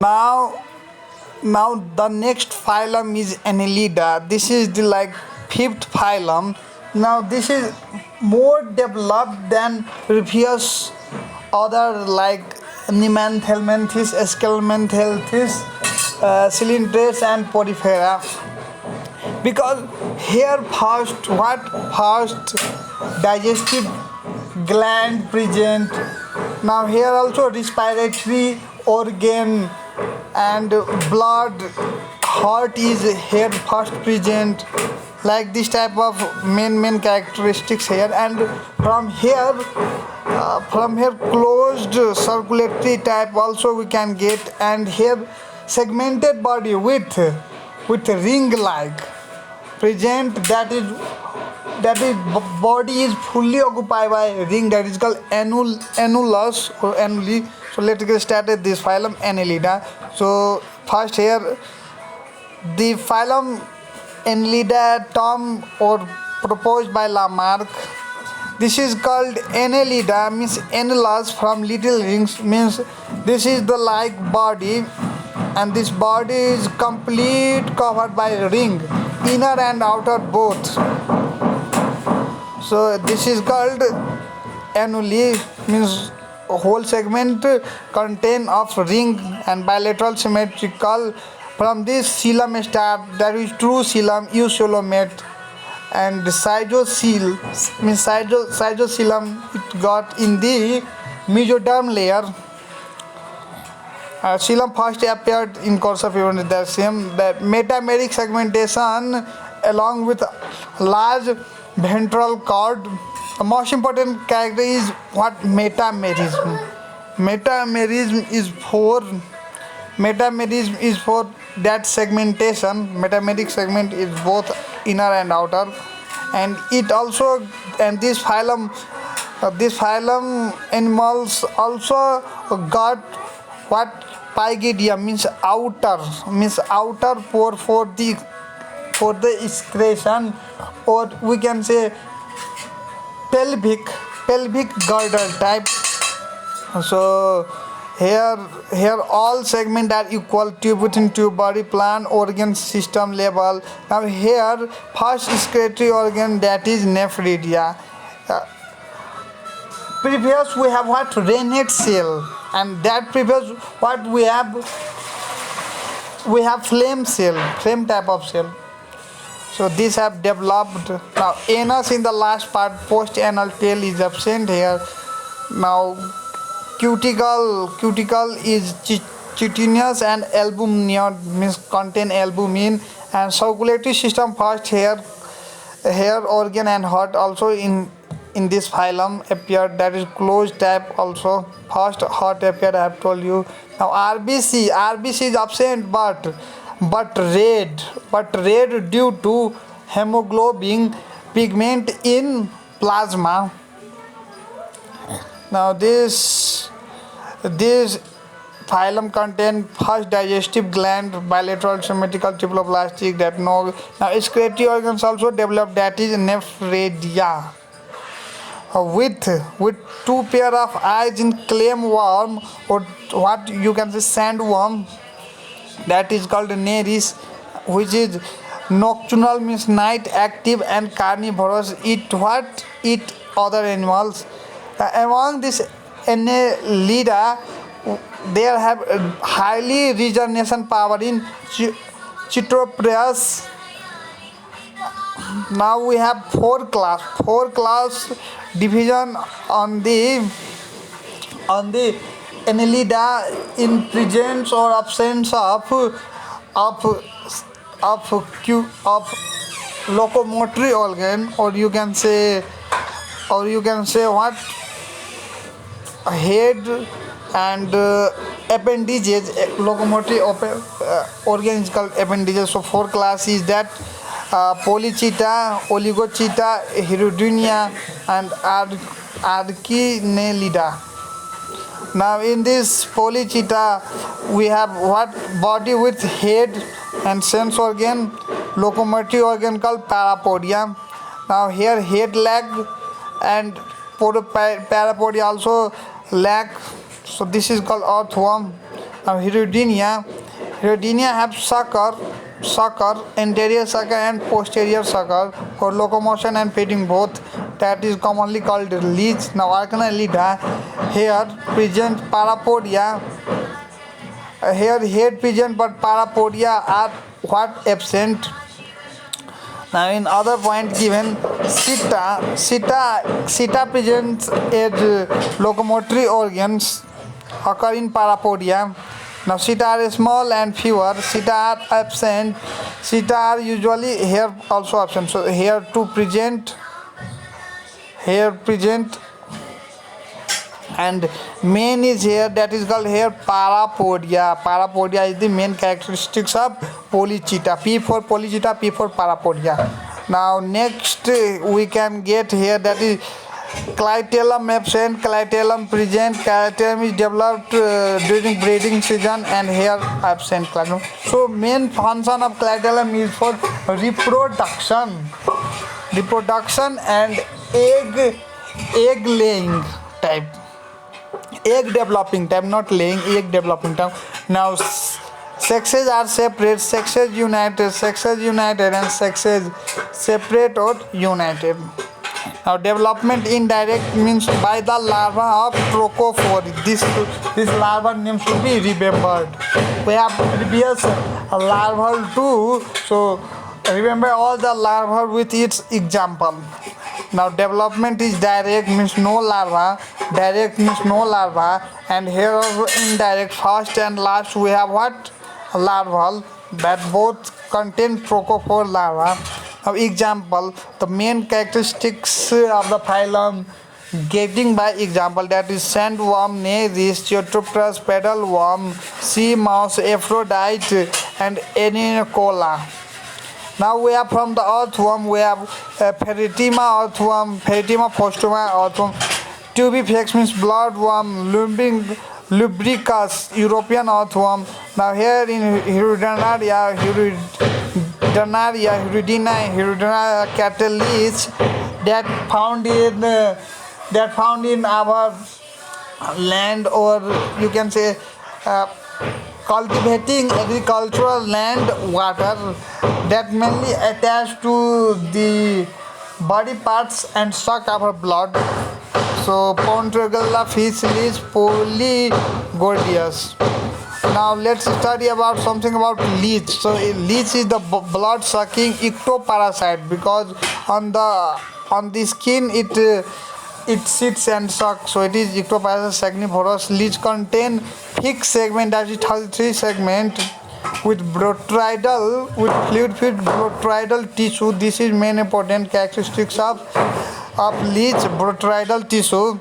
Now, now the next phylum is Annelida. This is the like fifth phylum. Now this is more developed than previous other like Nemanthelminthes, Escalmenthelminthes, Cylindres and Porifera, because here first digestive gland present. Now here also respiratory organ and blood, heart is here first present, like this type of main characteristics here. And from here closed circulatory type also we can get, and here segmented body with ring like present, that is body is fully occupied by a ring, that is called annulus or annuli. So let's get started this phylum Annelida. So first here the phylum Annelida term or proposed by Lamarck. This is called Annelida, means annulus from little rings, means this is the like body, and this body is complete covered by a ring, inner and outer both. So this is called annuli, means a whole segment contain of ring and bilateral symmetrical. From this xylem start, that is true xylem, eucoelomate, and cytocele means cytocylum it got in the mesoderm layer. Xylem first appeared in course of events the same, that metameric segmentation along with large ventral cord. The most important character is what metamerism. Metamerism is for that segmentation. Metameric segment is both inner and outer, and it also, and this phylum animals also got what pygidium means outer pore for the excretion, or we can say pelvic girdle type. So here all segments are equal tube within tube body, plan organ system level. Now here first excretory organ, that is nephridia. Previous we have what Raynaud cell, and that previous what we have flame type of cell. So these have developed. Now anus in the last part, post anal tail is absent here. Now cuticle is chitinous and albumin, means contain albumin. And circulatory system first hair organ and heart also in this phylum appeared, that is closed type also. First heart appeared, I have told you. Now RBC is absent but red due to hemoglobin pigment in plasma. Now this phylum contain first digestive gland, bilateral symmetrical triploplastic, that no. Now excretory organs also developed, that is nephridia, with two pair of eyes in clam worm, or what you can say sandworm, that is called Nereis, which is nocturnal, means night active, and carnivorous, eat other animals. Among this Annelida, there have highly regeneration power in Chytropreus. Now we have four class division on the Annelida in presence or absence of locomotory organ, or you can say what head and appendages. Locomotory organ is called appendages. So four classes, that Polychaeta, Oligochaeta, Hirudinea, and Archinellida. Now in this Polychaeta we have what body with head and sense organ, locomotory organ called parapodia. Now here head, leg, and parapodia also leg. So this is called earthworm. Now Hirudinea have sucker, anterior sucker and posterior sucker for locomotion and feeding both. That is commonly called leech. Now Annelida here present parapodia. Here head present but parapodia are what absent. Now in other point given, Sita presents as locomotory organs occur in parapodia. Now Sita are small and fewer. Sita are absent. Sita are usually here also absent. So here to present, and main is here, that is called here parapodia. Parapodia is the main characteristics of polychaeta. P for polychaeta, P for parapodia. Now next we can get here, that is clitellum absent, clitellum present. Clitellum is developed during breeding season and here absent clitellum. So main function of clitellum is for reproduction and egg laying type. Egg developing type, not laying, egg developing type. Now sexes are separate, sexes united, and sexes separate or united. Now development indirect means by the larva of trochophore. This larva name should be remembered. We have previous larval too, so remember all the larva with its example. Now development is direct, means no larva. Direct means no larva, and here also indirect. First and last we have what? Larval, that both contain trochophore larva. Now example, the main characteristics of the phylum getting by example, that is sandworm, Nereis, Theatropterus, petalworm, sea mouse, Aphrodite, and Anicola. Now we have from the earthworm, we have Peritima earthworm, Peritima postuma earthworm, Tubifex means bloodworm, Lubricus, European earthworm. Now here in Hirudinaria, cattle leech that found in our land, or you can say cultivating agricultural land water, that mainly attached to the body parts and suck our blood. So Pontragalla fish leech polygordius. Now let's study about something about leech. So leech is the blood sucking ectoparasite, because on the skin it sits and sucks. So it is ectoparasite sagnivorous. Leech contain thick segment, that is 33 segment, with fluid-filled botryoidal tissue. This is main important characteristics of leech, botryoidal tissue.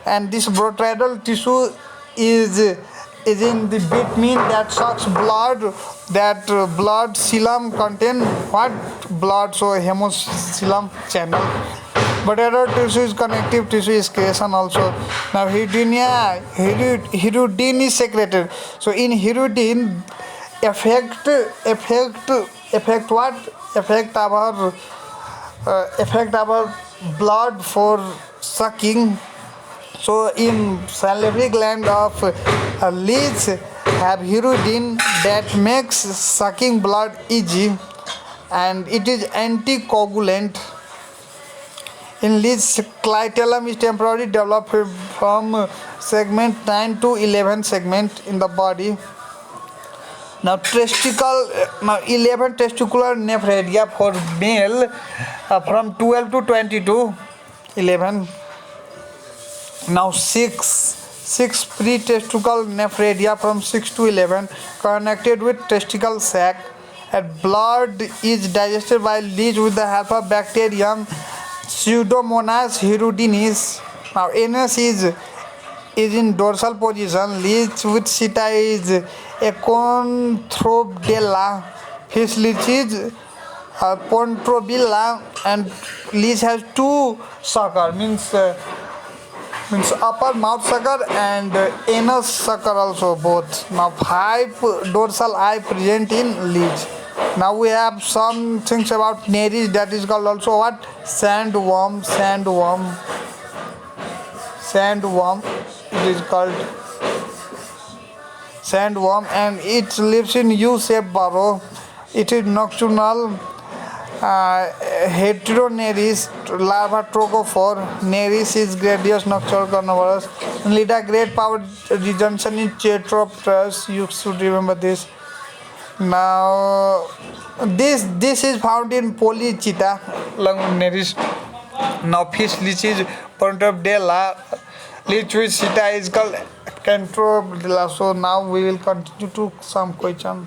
And this botryoidal tissue is in the bitumen that sucks blood. That blood coelom contain what? Blood, so hemocoelom channel. But other tissue is connective tissue is excretion also. Now hirudin is secreted. So in hirudin affect what? Affect our blood for sucking. So in salivary gland of leech have hirudin that makes sucking blood easy, and it is anticoagulant. In leech, clitellum is temporarily developed from segment 9 to 11 segment in the body. Now 11 testicular nephradia for male, from 12 to 22, 11. Now 6 pre-testicular nephradia from 6 to 11, connected with testicle sac, and blood is digested by leech with the help of bacterium Pseudomonas hirudinis. Now anus is in dorsal position. Leech with seta is Aconthrodella. Fish leech is Pontrobilla, and leech has two sucker, means upper mouth sucker and anus sucker also, both. Now 5 dorsal eye present in leech. Now we have some things about Nereis, that is called also what? Sandworm. It is called sandworm, and it lives in U-shaped burrow. It is nocturnal, heteroneries, larva trochophore. Neris is gradius nocturnal carnivorous. Annelida great power retention in Chetropterus. You should remember this. Now, this is found in Polychita, Languneris. Now, fish leech is Pontobdella. Leech with Chita is called Cantobdella. So now we will continue to some question.